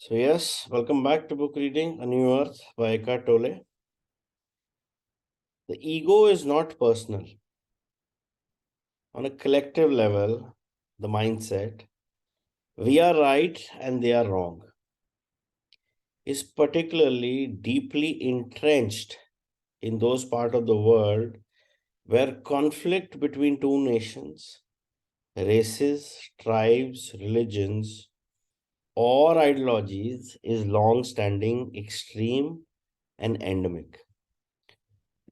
So yes, welcome back to book reading A New Earth by Eckhart Tolle. The ego is not personal. On a collective level, the mindset, we are right and they are wrong, is particularly deeply entrenched in those parts of the world where conflict between two nations, races, tribes, religions, or ideologies is long standing, extreme, and endemic.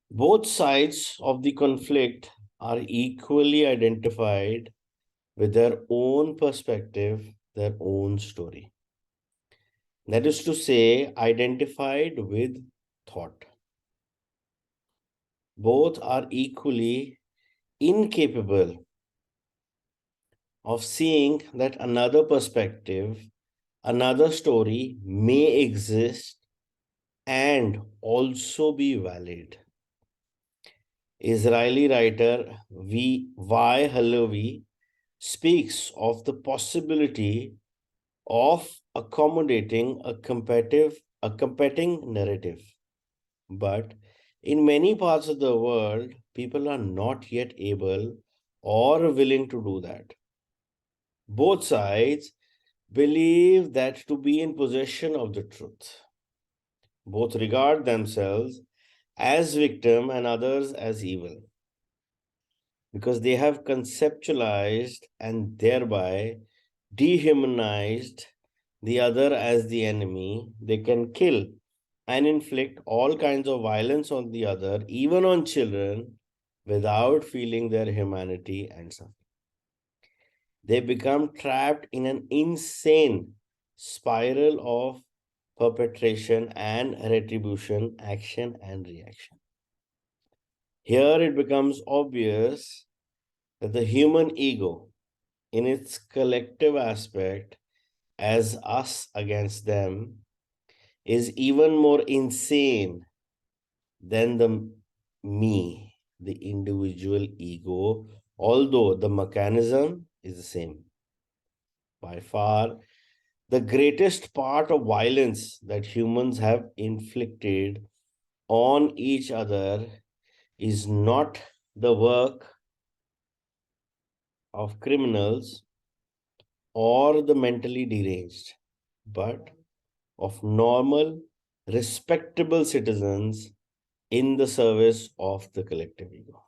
Both sides of the conflict are equally identified with their own perspective, their own story. That is to say, identified with thought. Both are equally incapable of seeing that another perspective, another story may exist and also be valid. Israeli writer Y. Halevi speaks of the possibility of accommodating a competing narrative. But in many parts of the world, people are not yet able or willing to do that. Both sides believe that to be in possession of the truth. Both regard themselves as victim and others as evil because they have conceptualized and thereby dehumanized the other as the enemy. They can kill and inflict all kinds of violence on the other, even on children, without feeling their humanity and suffering. They become trapped in an insane spiral of perpetration and retribution, action and reaction. Here it becomes obvious that the human ego, in its collective aspect, as us against them, is even more insane than the me, the individual ego, although the mechanism is the same. By far, the greatest part of violence that humans have inflicted on each other is not the work of criminals or the mentally deranged, but of normal, respectable citizens in the service of the collective ego.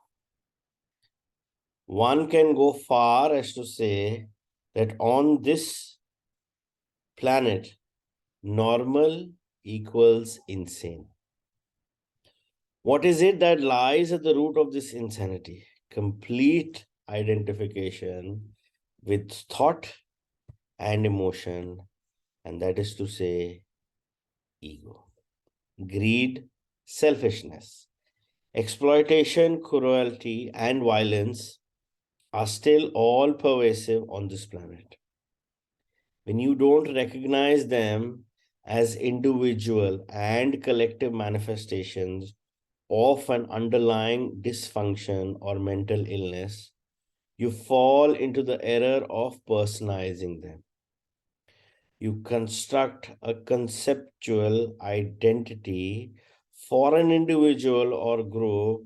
One can go far as to say that on this planet, normal equals insane. What is it that lies at the root of this insanity? Complete identification with thought and emotion, and that is to say, ego. Greed, selfishness, exploitation, cruelty, and violence are still all pervasive on this planet. When you don't recognize them as individual and collective manifestations of an underlying dysfunction or mental illness, you fall into the error of personalizing them. You construct a conceptual identity for an individual or group,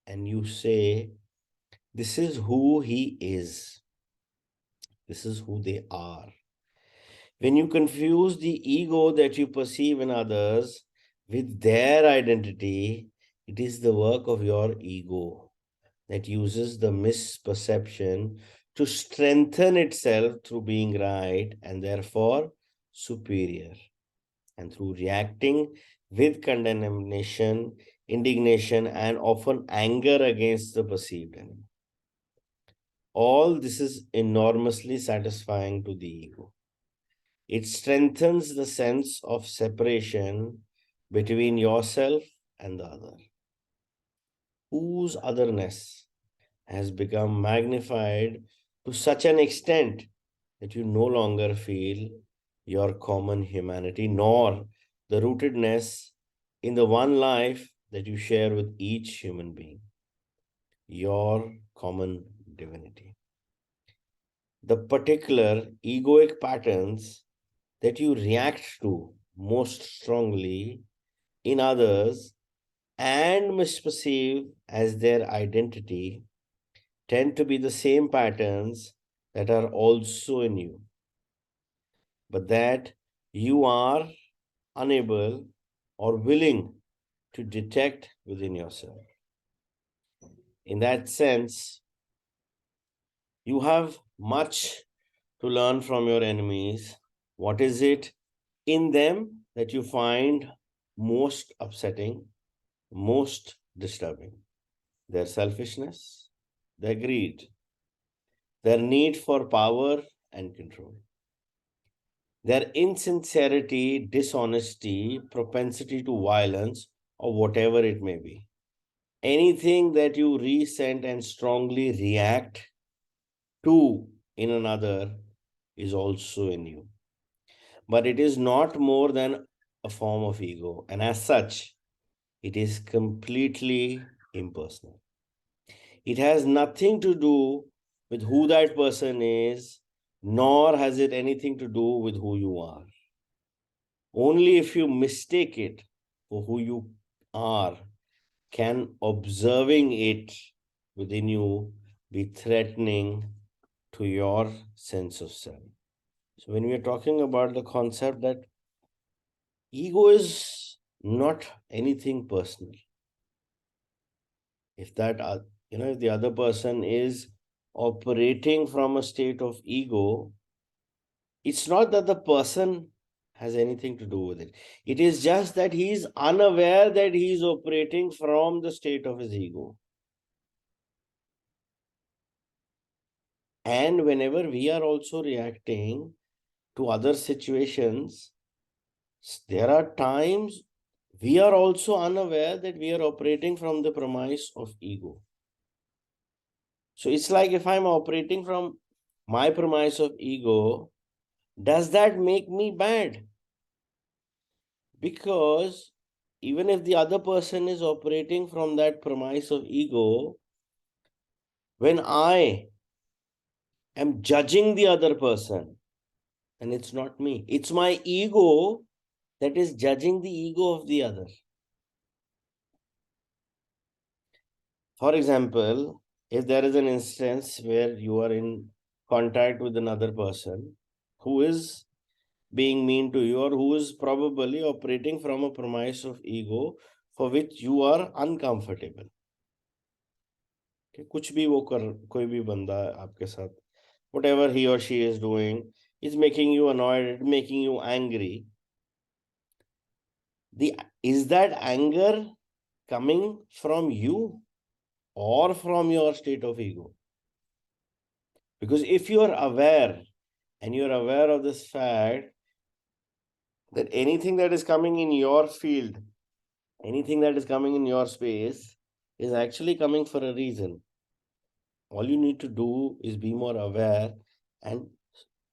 and you say, this is who he is, this is who they are. When you confuse the ego that you perceive in others with their identity, it is the work of your ego that uses the misperception to strengthen itself through being right and therefore superior, and through reacting with condemnation, indignation, and often anger against the perceived enemy. All this is enormously satisfying to the ego. It strengthens the sense of separation between yourself and the other, whose otherness has become magnified to such an extent that you no longer feel your common humanity nor the rootedness in the one life that you share with each human being, your common divinity. The particular egoic patterns that you react to most strongly in others and misperceive as their identity tend to be the same patterns that are also in you, but that you are unable or willing to detect within yourself. In that sense, you have much to learn from your enemies. What is it in them that you find most upsetting, most disturbing? Their selfishness, their greed, their need for power and control, their insincerity, dishonesty, propensity to violence, or whatever it may be. Anything that you resent and strongly react to in another is also in you. But it is not more than a form of ego, and as such, it is completely impersonal. It has nothing to do with who that person is, nor has it anything to do with who you are. Only if you mistake it for who you are can observing it within you be threatening to your sense of self. So, when we are talking about the concept that ego is not anything personal, if that if the other person is operating from a state of ego, it's not that the person has anything to do with it. It is just that he is unaware that he is operating from the state of his ego. And whenever we are also reacting to other situations, there are times we are also unaware that we are operating from the premise of ego. So it's like if I'm operating from my premise of ego, does that make me bad? Because even if the other person is operating from that premise of ego, when I am judging the other person, and it's not me, it's my ego that is judging the ego of the other. For example, if there is an instance where you are in contact with another person who is being mean to you or who is probably operating from a premise of ego for which you are uncomfortable. कुछ भी वो कर कोई भी बंदा आपके साथ whatever he or she is doing is making you annoyed, making you angry. Is that anger coming from you or from your state of ego? Because if you are aware and you're aware of this fact that anything that is coming in your field, anything that is coming in your space is actually coming for a reason. All you need to do is be more aware and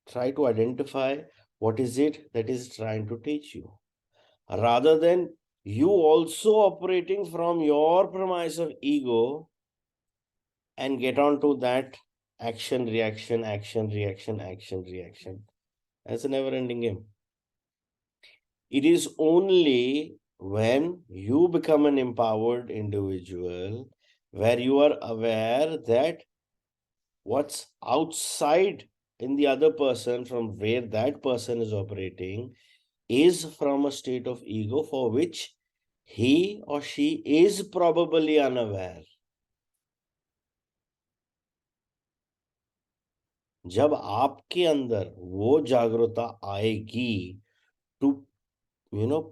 try to identify what is it that is trying to teach you. Rather than you also operating from your premise of ego and get on to that action, reaction, action, reaction, action, reaction. That's a never ending game. It is only when you become an empowered individual where you are aware that what's outside in the other person from where that person is operating is from a state of ego for which he or she is probably unaware. जब आपके अंदर वो जागरूकता आएगी to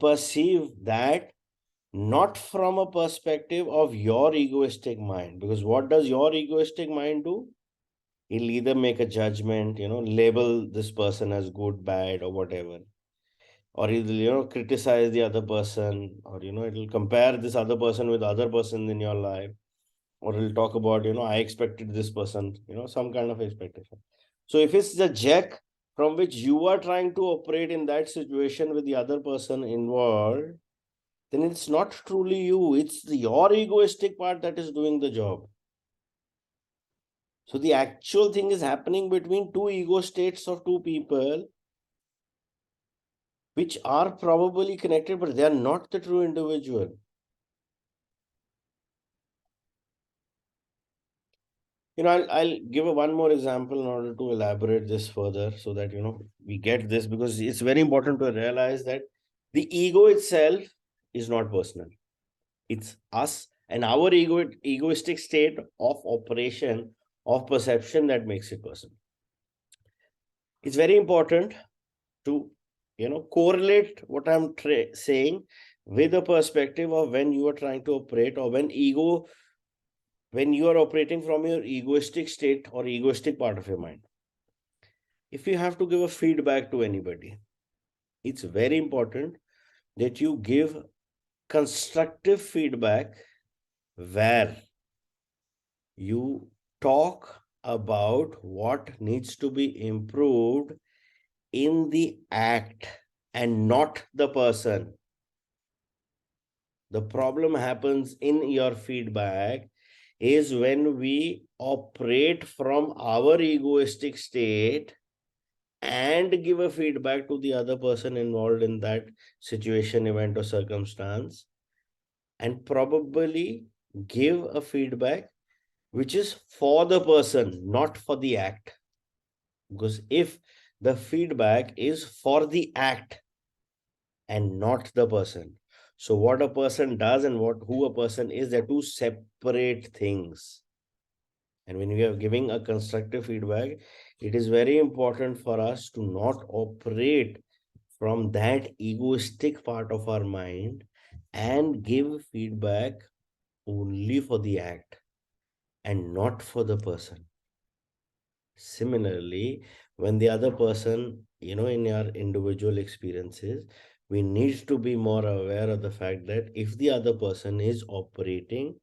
perceive that not from a perspective of your egoistic mind, because what does your egoistic mind do? It'll either make a judgment, label this person as good, bad, or whatever, or it'll criticize the other person, or it'll compare this other person with other person in your life, or it'll talk about I expected this person, some kind of expectation. So if it's the jack from which you are trying to operate in that situation with the other person involved, then it's not truly you, it's your egoistic part that is doing the job. So the actual thing is happening between two ego states of two people, which are probably connected, but they are not the true individual. I'll give one more example in order to elaborate this further so that, we get this, because it's very important to realize that the ego itself is not personal. It's us and our egoistic state of operation, of perception, that makes it personal. It's very important to, correlate what I'm saying with the perspective of when you are trying to operate, or when you are operating from your egoistic state or egoistic part of your mind. If you have to give a feedback to anybody, it's very important that you give constructive feedback where you talk about what needs to be improved in the act and not the person. The problem happens in your feedback is when we operate from our egoistic state and give a feedback to the other person involved in that situation, event, or circumstance, and probably give a feedback which is for the person, not for the act. Because if the feedback is for the act and not the person, so what a person does and who a person is, they're two separate things. And when we are giving a constructive feedback, it is very important for us to not operate from that egoistic part of our mind and give feedback only for the act and not for the person. Similarly, when the other person, in our individual experiences, we need to be more aware of the fact that if the other person is operating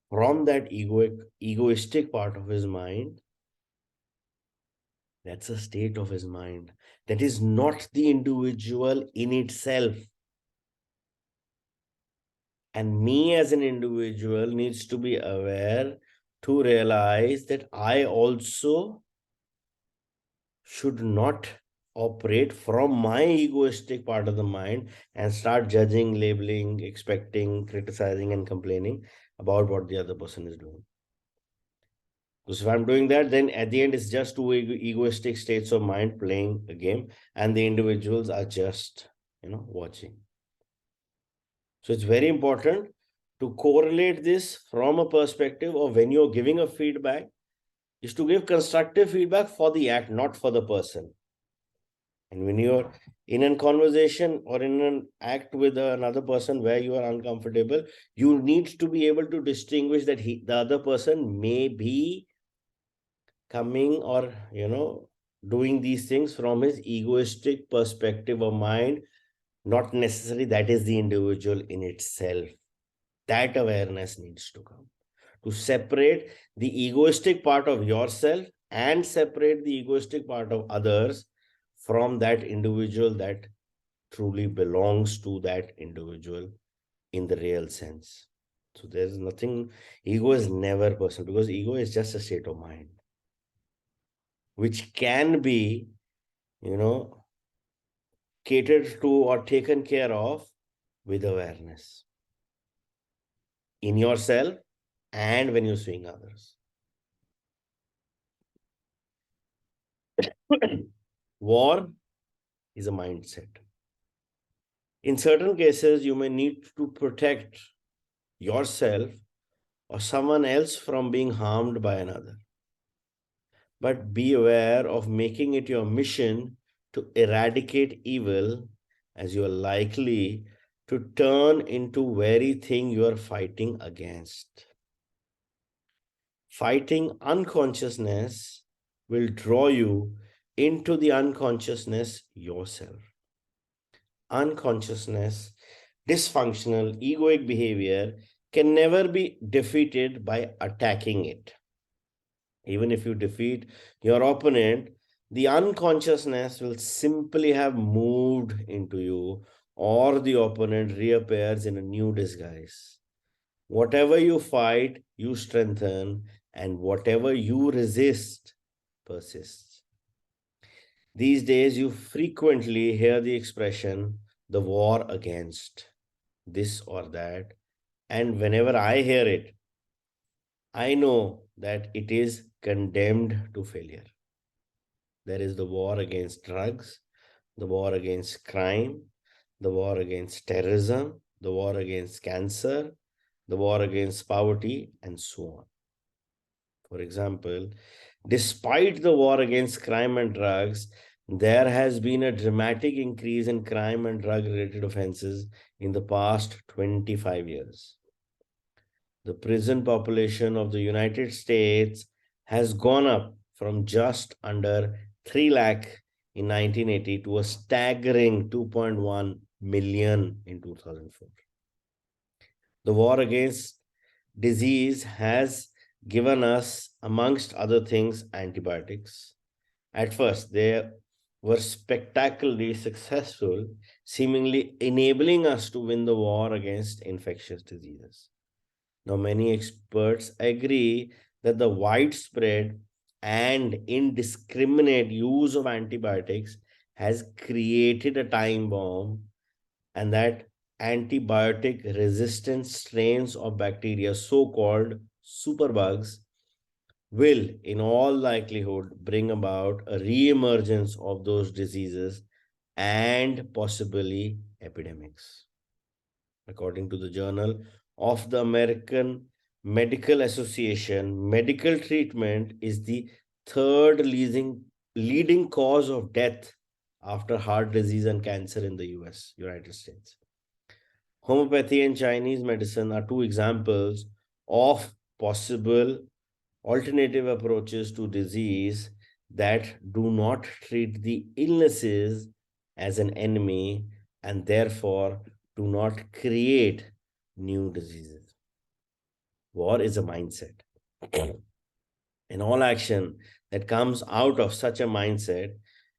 from that egoistic part of his mind, that's a state of his mind. That is not the individual in itself. And me as an individual needs to be aware to realize that I also should not operate from my egoistic part of the mind and start judging, labeling, expecting, criticizing, and complaining about what the other person is doing. Because if I'm doing that, then at the end, it's just two egoistic states of mind playing a game, and the individuals are just, watching. So it's very important to correlate this from a perspective of when you're giving a feedback, is to give constructive feedback for the act, not for the person. And when you're in a conversation or in an act with another person where you are uncomfortable, you need to be able to distinguish that the other person may be coming or, doing these things from his egoistic perspective of mind, not necessarily that is the individual in itself. That awareness needs to come to separate the egoistic part of yourself and separate the egoistic part of others from that individual that truly belongs to that individual in the real sense. So there's nothing, ego is never personal, because ego is just a state of mind which can be, catered to or taken care of with awareness in yourself and when you're seeing others. War is a mindset. In certain cases, you may need to protect yourself or someone else from being harmed by another. But be aware of making it your mission to eradicate evil, as you are likely to turn into very thing you are fighting against. Fighting unconsciousness will draw you into the unconsciousness yourself. Unconsciousness, dysfunctional, egoic behavior can never be defeated by attacking it. Even if you defeat your opponent, the unconsciousness will simply have moved into you, or the opponent reappears in a new disguise. Whatever you fight, you strengthen, and whatever you resist persists. These days, you frequently hear the expression the war against this or that. And whenever I hear it, I know that it is condemned to failure. There is the war against drugs, the war against crime, the war against terrorism, the war against cancer, the war against poverty, and so on. For example, despite the war against crime and drugs, there has been a dramatic increase in crime and drug related offenses in the past 25 years. The prison population of the United States has gone up from just under 3 lakh in 1980 to a staggering 2.1 million in 2004. The war against disease has given us, amongst other things, antibiotics. At first, they were spectacularly successful, seemingly enabling us to win the war against infectious diseases. Now, many experts agree that the widespread and indiscriminate use of antibiotics has created a time bomb, and that antibiotic resistant strains of bacteria, so called superbugs, will, in all likelihood, bring about a re-emergence of those diseases and possibly epidemics. According to the Journal of the American Medical Association, medical treatment is the third leading cause of death after heart disease and cancer in the United States. Homeopathy and Chinese medicine are two examples of possible alternative approaches to disease that do not treat the illnesses as an enemy and therefore do not create new diseases. War is a mindset. And all action that comes out of such a mindset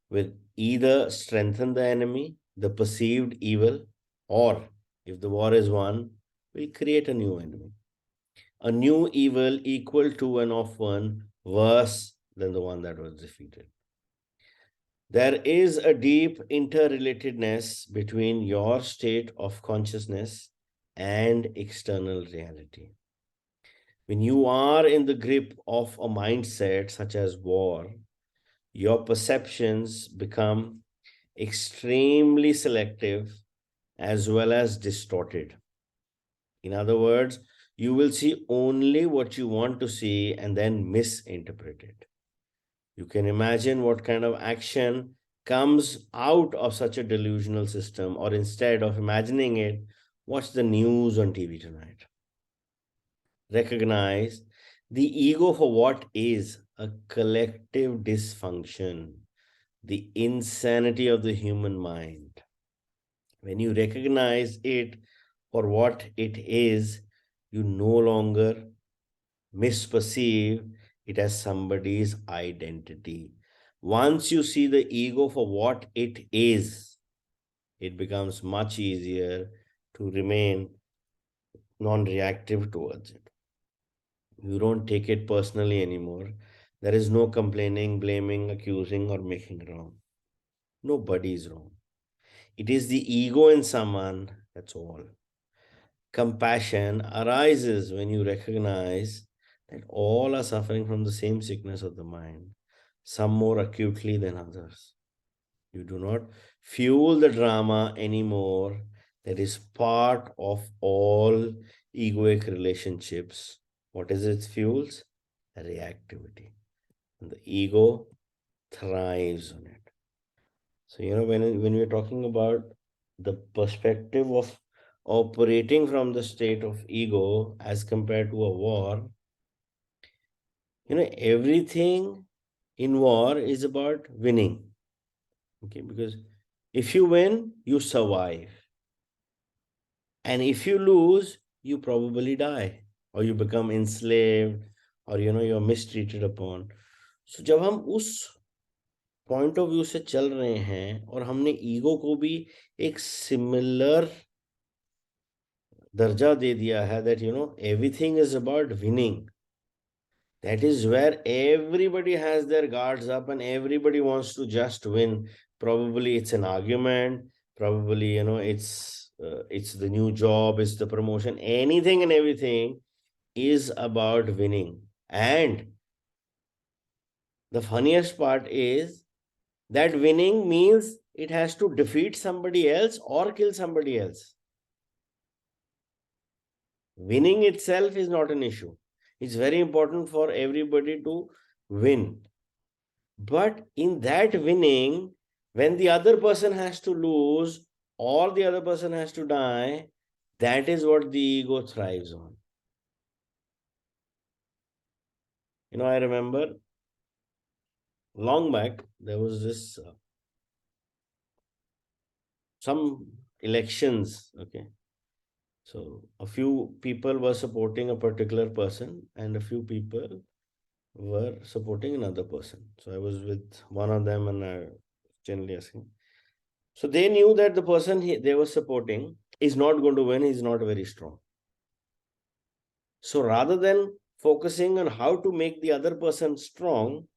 will either strengthen the enemy, the perceived evil, or if the war is won, will create a new enemy. A new evil equal to and of one worse than the one that was defeated. There is a deep interrelatedness between your state of consciousness and external reality. When you are in the grip of a mindset such as war, your perceptions become extremely selective as well as distorted. In other words, you will see only what you want to see and then misinterpret it. You can imagine what kind of action comes out of such a delusional system, or instead of imagining it, watch the news on TV tonight. Recognize the ego for what is a collective dysfunction, the insanity of the human mind. When you recognize it for what it is, you no longer misperceive it as somebody's identity. Once you see the ego for what it is, it becomes much easier to remain non reactive towards it. You don't take it personally anymore. There is no complaining, blaming, accusing, or making wrong. Nobody is wrong. It is the ego in someone, that's all. Compassion arises when you recognize that all are suffering from the same sickness of the mind, some more acutely than others. You do not fuel the drama anymore. That is part of all egoic relationships. What is its fuels? Reactivity. And the ego thrives on it. So, when we're talking about the perspective of operating from the state of ego as compared to a war, everything in war is about winning. Okay, because if you win, you survive. And if you lose, you probably die or you become enslaved or you're mistreated upon. So जब हम उस point of view से चल रहे हैं और हमने ego को भी एक सिमिलर दर्जा दे दिया है that everything is about winning, That is where everybody has their guards up and everybody wants to just win. Probably it's an argument. Probably, it's the new job, it's the promotion. Anything and everything is about winning. And the funniest part is that winning means it has to defeat somebody else or kill somebody else. Winning itself is not an issue. It's very important for everybody to win. But in that winning, when the other person has to lose or the other person has to die, that is what the ego thrives on. I remember long back, there was this some elections, okay. So a few people were supporting a particular person and a few people were supporting another person. So I was with one of them and I generally asking. So they knew that the person they were supporting is not going to win, he's not very strong. So rather than focusing on how to make the other person strong,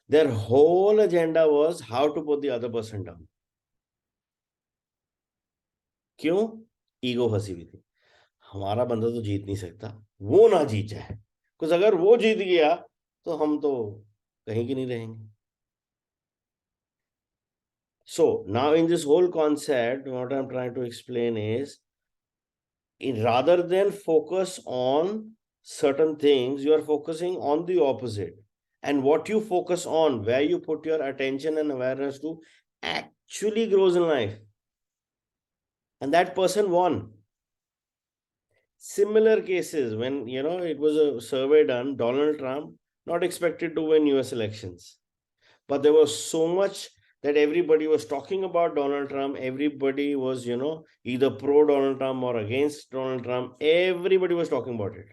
their whole agenda was how to put the other person down. क्यों? Ego फंसी हुई थी, हमारा बंदा तो जीत नहीं सकता, वो ना जीत जाए, कुछ अगर वो जीत गया तो हम तो कहीं की नहीं रहेंगे. So now in this whole concept, what I'm trying to explain is, rather than focus on certain things, you are focusing on the opposite. And what you focus on, where you put your attention and awareness to, actually grows in life. And that person won. Similar cases, when it was a survey done, Donald Trump not expected to win US elections, but there was so much that everybody was talking about Donald Trump. Everybody was either pro Donald Trump or against Donald Trump. Everybody was talking about it.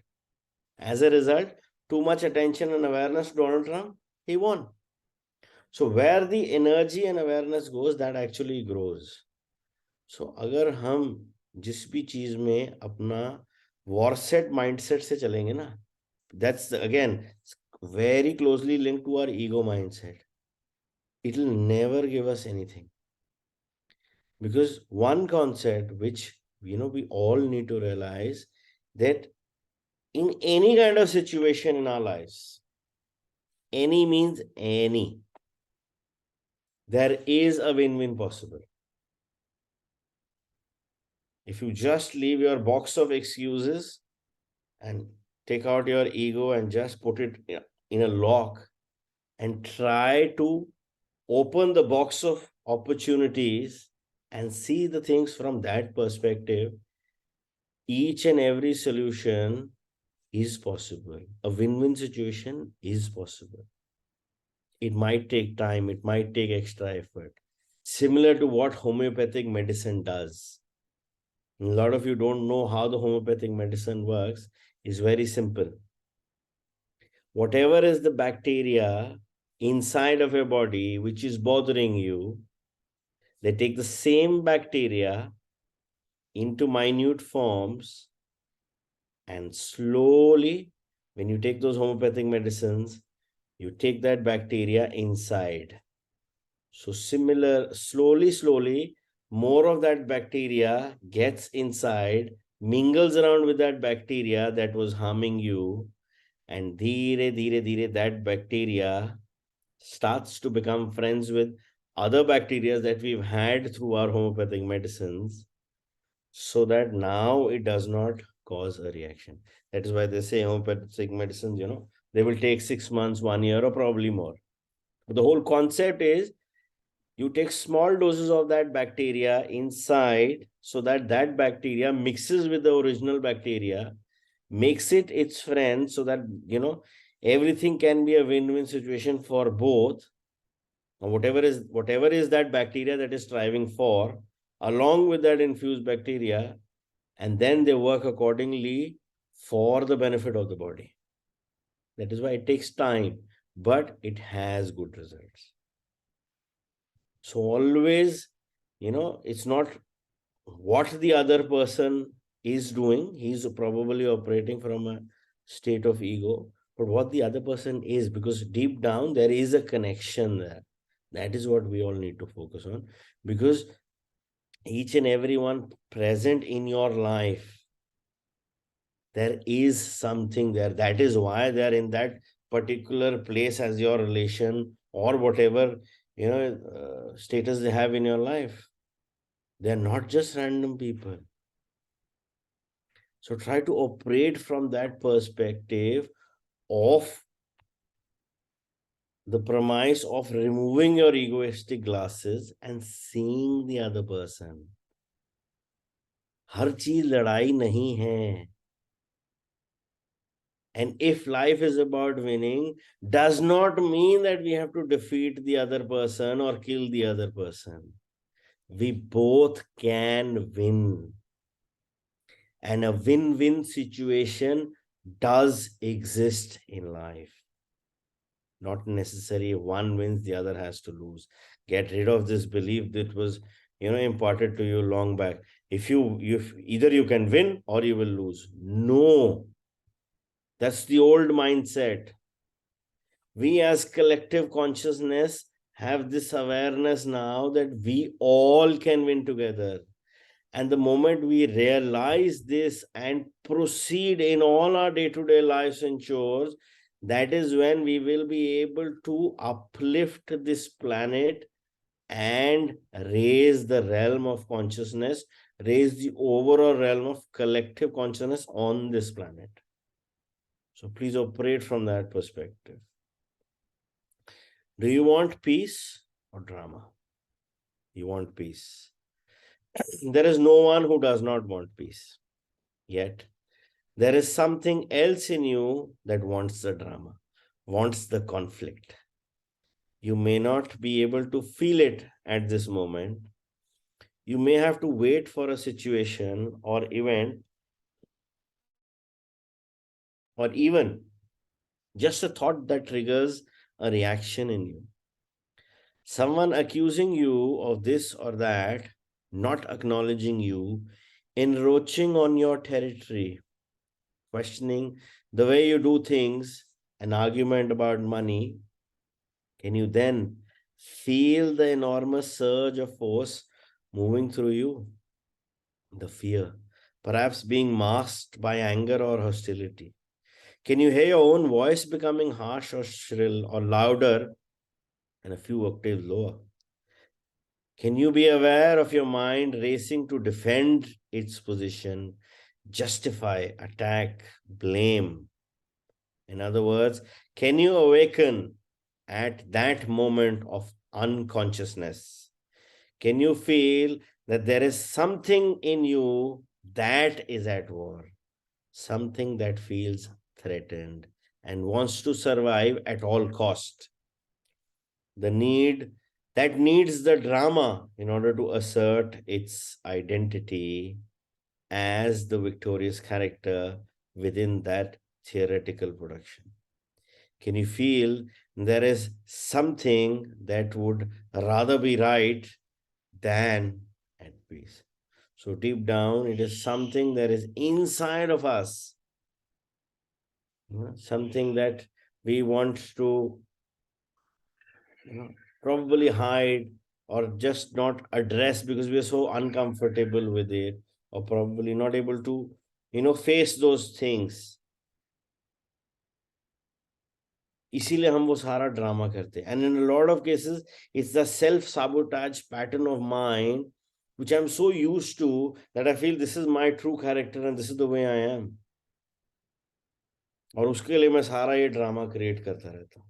As a result, too much attention and awareness to Donald Trump, he won. So where the energy and awareness goes, that actually grows. So अगर हम जिस भी चीज में अपना वॉरसेट mindset से चलेंगे ना, that's again very closely linked to our ego mindset. It will never give us anything. Because one concept which we all need to realize, that in any kind of situation in our lives, any means any, there is a win-win possible. If you just leave your box of excuses and take out your ego and just put it in a lock and try to open the box of opportunities and see the things from that perspective, each and every solution is possible. A win-win situation is possible. It might take time, it might take extra effort. Similar to what homeopathic medicine does. A lot of you don't know how the homeopathic medicine works. It's very simple. Whatever is the bacteria inside of your body which is bothering you, they take the same bacteria into minute forms, and slowly, when you take those homeopathic medicines, you take that bacteria inside. So slowly, more of that bacteria gets inside, mingles around with that bacteria that was harming you, and dhire, that bacteria starts to become friends with other bacteria that we've had through our homeopathic medicines, so that now it does not cause a reaction. That is why they say homeopathic medicines, they will take 6 months, 1 year, or probably more. But the whole concept is, you take small doses of that bacteria inside so that that bacteria mixes with the original bacteria, makes it its friend, so that, everything can be a win-win situation for both. And whatever is that bacteria that is striving for, along with that infused bacteria, and then they work accordingly for the benefit of the body. That is why it takes time, but it has good results. So always, it's not what the other person is doing. He's probably operating from a state of ego. but what the other person is, because deep down there is a connection there. That is what we all need to focus on, because each and everyone present in your life, there is something there. That is why they're in that particular place as your relation, or whatever status they have in your life. They're not just random people. So try to operate from that perspective of the premise of removing your egoistic glasses and seeing the other person. हर चीज लड़ाई नहीं है. And if life is about winning, does not mean that we have to defeat the other person or kill the other person. We both can win. And a win-win situation does exist in life. Not necessarily one wins, the other has to lose. Get rid of this belief that was, imparted to you long back. If either you can win or you will lose. No, that's the old mindset. We as collective consciousness have this awareness now that we all can win together. And the moment we realize this and proceed in all our day-to-day lives and chores, that is when we will be able to uplift this planet and raise the realm of consciousness, raise the overall realm of collective consciousness on this planet. So please operate from that perspective. Do you want peace or drama? You want peace. There is no one who does not want peace. Yet, there is something else in you that wants the drama, wants the conflict. You may not be able to feel it at this moment. You may have to wait for a situation or event, or even just a thought that triggers a reaction in you. Someone accusing you of this or that, not acknowledging you, encroaching on your territory, questioning the way you do things, an argument about money. Can you then feel the enormous surge of force moving through you? The fear, perhaps being masked by anger or hostility. Can you hear your own voice becoming harsh or shrill or louder and a few octaves lower? Can you be aware of your mind racing to defend its position, justify, attack, blame? In other words, can you awaken at that moment of unconsciousness? Can you feel that there is something in you that is at war, something that feels threatened and wants to survive at all cost? The need that needs the drama in order to assert its identity as the victorious character within that theoretical production. Can you feel there is something that would rather be right than at peace? So deep down, it is something that is inside of us, something that we want to probably hide or just not address because we are so uncomfortable with it, or probably not able to face those things. इसीलिए हम वो सारा drama करते हैं. And in a lot of cases, it's the self-sabotage pattern of mind which I'm so used to that I feel this is my true character and this is the way I am. और उसके लिए मैं सारा ये drama create करता रहता हूँ.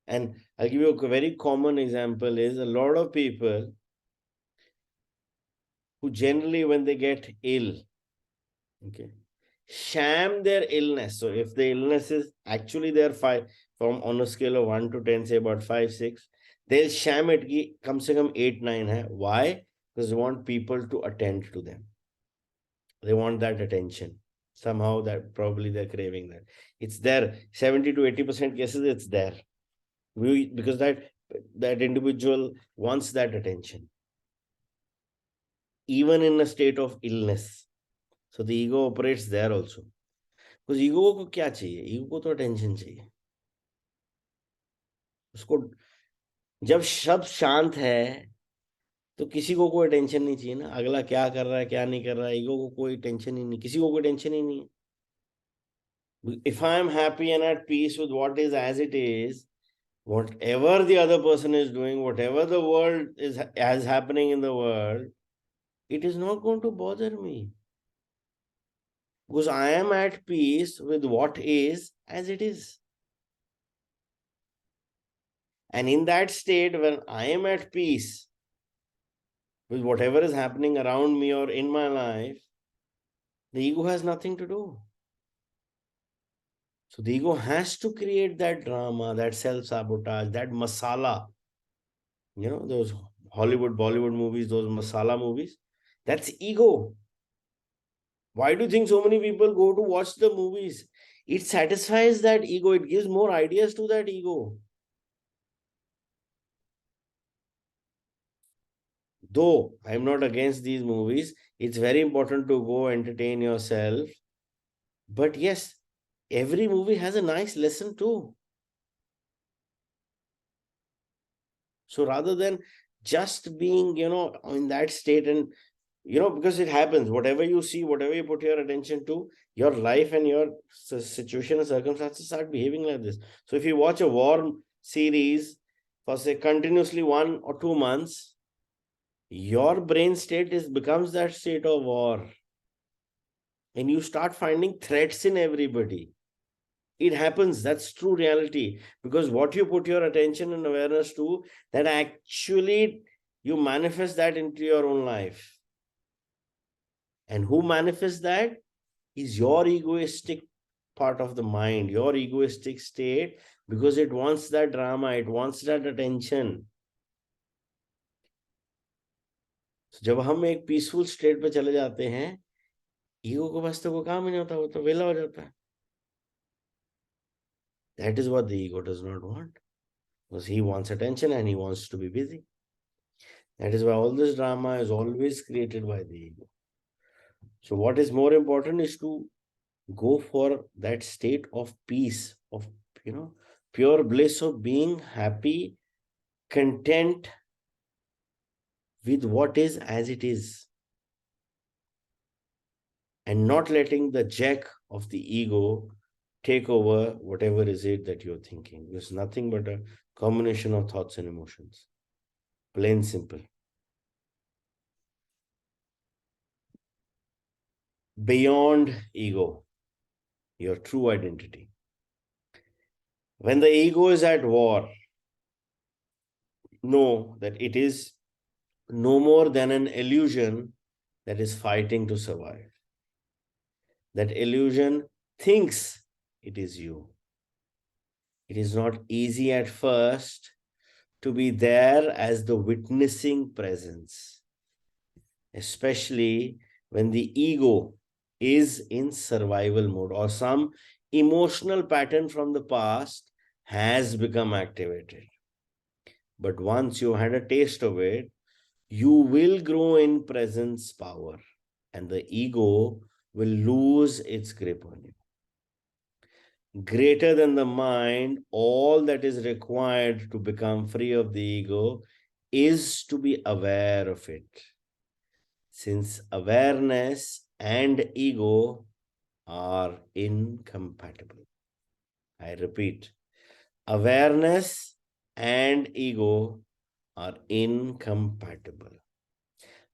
And I'll give you a very common example is a lot of people who generally when they get ill, okay, sham their illness. So if the illness is actually they're from on a scale of 1 to 10, say about 5, 6, they'll sham it ki kam se kam 8, 9 hai. Why? Because they want people to attend to them. They want that attention. Somehow that probably they're craving that. It's there. 70 to 80% cases, it's there. Because that individual wants that attention. Even in a state of illness. So the ego operates there also. Because ego को क्या चाहिए? Ego को तो attention चाहिए. उसको जब सब शांत है तो किसी को कोई टेंशन नहीं चाहिए ना, अगला क्या कर रहा है क्या नहीं कर रहा है. ईगो को कोई टेंशन ही नहीं, किसी को कोई टेंशन ही नहीं है. If I am happy and at peace with what is as it is, whatever the other person is doing, whatever the world is as happening in the world, it is not going to bother me. Because I am at peace with what is as it is. And in that state, when I am at peace with whatever is happening around me or in my life, the ego has nothing to do. So the ego has to create that drama, that self-sabotage, that masala. You know, those Hollywood, Bollywood movies, those masala movies. That's ego. Why do you think so many people go to watch the movies? It satisfies that ego. It gives more ideas to that ego. Though I'm not against these movies, it's very important to go entertain yourself. But yes, every movie has a nice lesson too. So rather than just being, in that state and, because it happens, whatever you see, whatever you put your attention to, your life and your situation and circumstances start behaving like this. So if you watch a war series for say continuously 1 or 2 months, your brain state becomes that state of war. And you start finding threats in everybody. It happens. That's true reality. Because what you put your attention and awareness to, that actually you manifest that into your own life. And who manifests that is your egoistic part of the mind, your egoistic state, because it wants that drama, it wants that attention. So जब हम एक peaceful state पे चले जाते हैं, ego को बस तो कोई काम ही नहीं होता, वो तो वेला हो जाता है. That is what the ego does not want. Because he wants attention and he wants to be busy. That is why all this drama is always created by the ego. So what is more important is to go for that state of peace, of, pure bliss, of being happy, content with what is as it is, and not letting the jack of the ego take over whatever is it that you're thinking. It's nothing but a combination of thoughts and emotions. Plain simple. Beyond ego, your true identity. When the ego is at war, know that it is no more than an illusion that is fighting to survive. That illusion thinks it is you. It is not easy at first to be there as the witnessing presence, especially when the ego is in survival mode or some emotional pattern from the past has become activated. But once you had a taste of it, you will grow in presence power and the ego will lose its grip on you. Greater than the mind, all that is required to become free of the ego is to be aware of it. Since awareness and ego are incompatible. I repeat, awareness and ego are incompatible.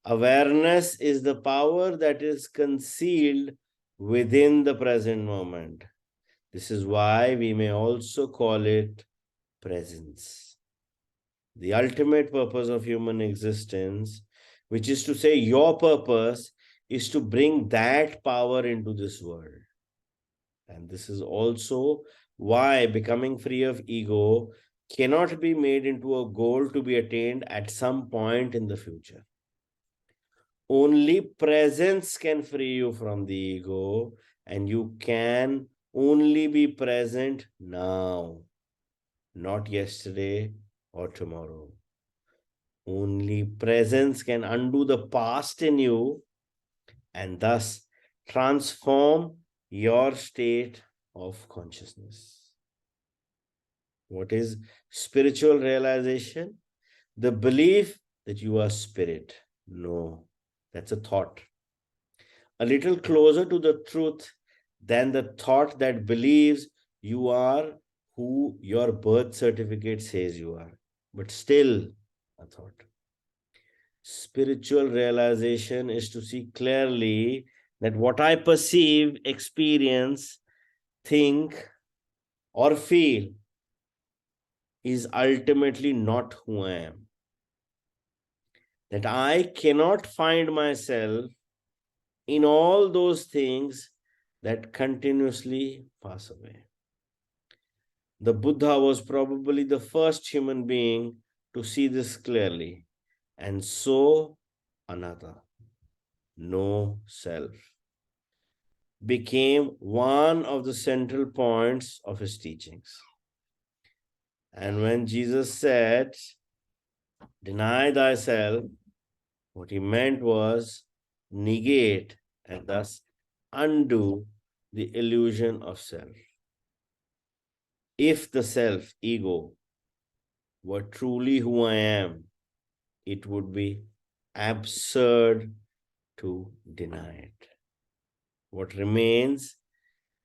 Awareness is the power that is concealed within the present moment. This is why we may also call it presence. The ultimate purpose of human existence, which is to say your purpose, is to bring that power into this world. And this is also why becoming free of ego cannot be made into a goal to be attained at some point in the future. Only presence can free you from the ego, and you can only be present now, not yesterday or tomorrow. Only presence can undo the past in you and thus transform your state of consciousness. What is spiritual realization? The belief that you are spirit. No, that's a thought. A little closer to the truth than the thought that believes you are who your birth certificate says you are, but still a thought. Spiritual realization is to see clearly that what I perceive, experience, think, or feel is ultimately not who I am. That I cannot find myself in all those things that continuously pass away. The Buddha was probably the first human being to see this clearly, and so anatta, no self, became one of the central points of his teachings. And when Jesus said, deny thyself, what he meant was negate and thus undo the illusion of self. If the self, ego, were truly who I am, it would be absurd to deny it. What remains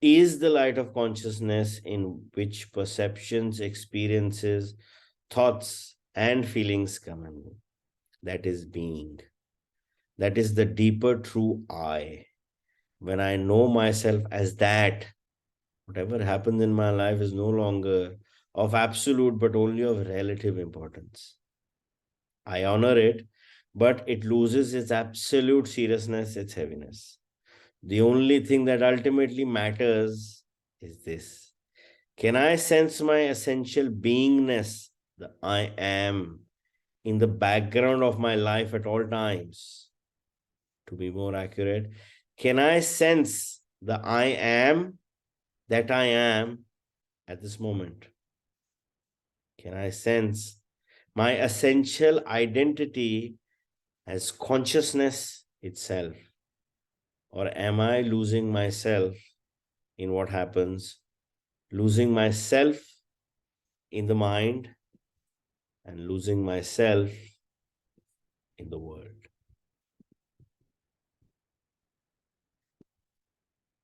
is the light of consciousness in which perceptions, experiences, thoughts, and feelings come and go. That is being. That is the deeper true I. When I know myself as that, whatever happens in my life is no longer of absolute but only of relative importance. I honor it, but it loses its absolute seriousness, its heaviness. The only thing that ultimately matters is this. Can I sense my essential beingness, the I am, in the background of my life at all times? To be more accurate, can I sense the I am that I am at this moment? Can I sense my essential identity as consciousness itself? Or am I losing myself in what happens? Losing myself in the mind and losing myself in the world.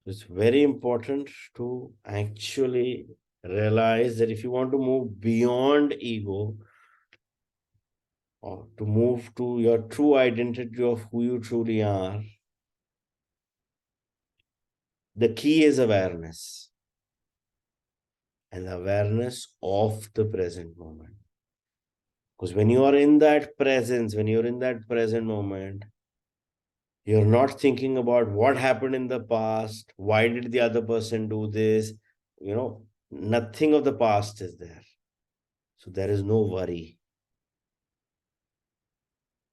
It's very important to actually realize that if you want to move beyond ego or to move to your true identity of who you truly are, the key is awareness and awareness of the present moment. Because when you are in that presence, when you're in that present moment, you're not thinking about what happened in the past, why did the other person do this, nothing of the past is there. So there is no worry.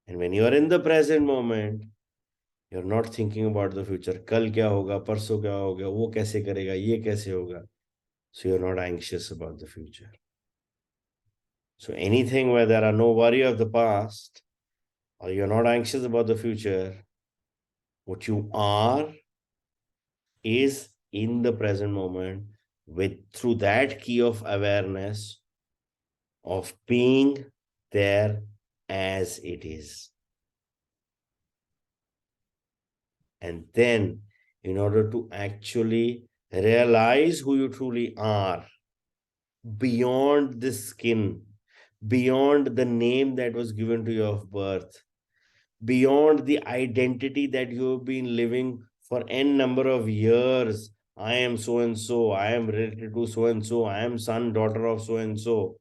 And when you are in the present moment, you're not thinking about the future. Kal kya hoga, parso kya hoga, wo kaise karega, ye kaise hoga. So you're not anxious about the future. So anything where there are no worry of the past, or you're not anxious about the future, what you are is in the present moment with through that key of awareness of being there as it is. And then, in order to actually realize who you truly are, beyond this skin, beyond the name that was given to you of birth, beyond the identity that you have been living for n number of years. I am so and so, I am related to so and so, I am son, daughter of so and so.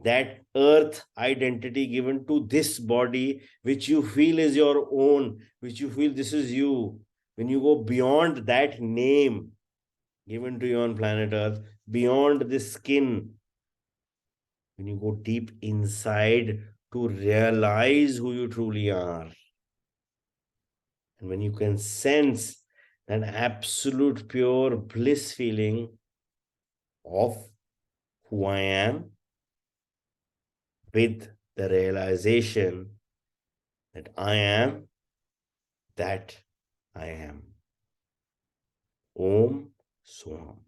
That earth identity given to this body, which you feel is your own, which you feel this is you. When you go beyond that name given to you on planet Earth, beyond this skin, when you go deep inside to realize who you truly are, and when you can sense that absolute pure bliss feeling of who I am with the realization that I am that I am. Om so on.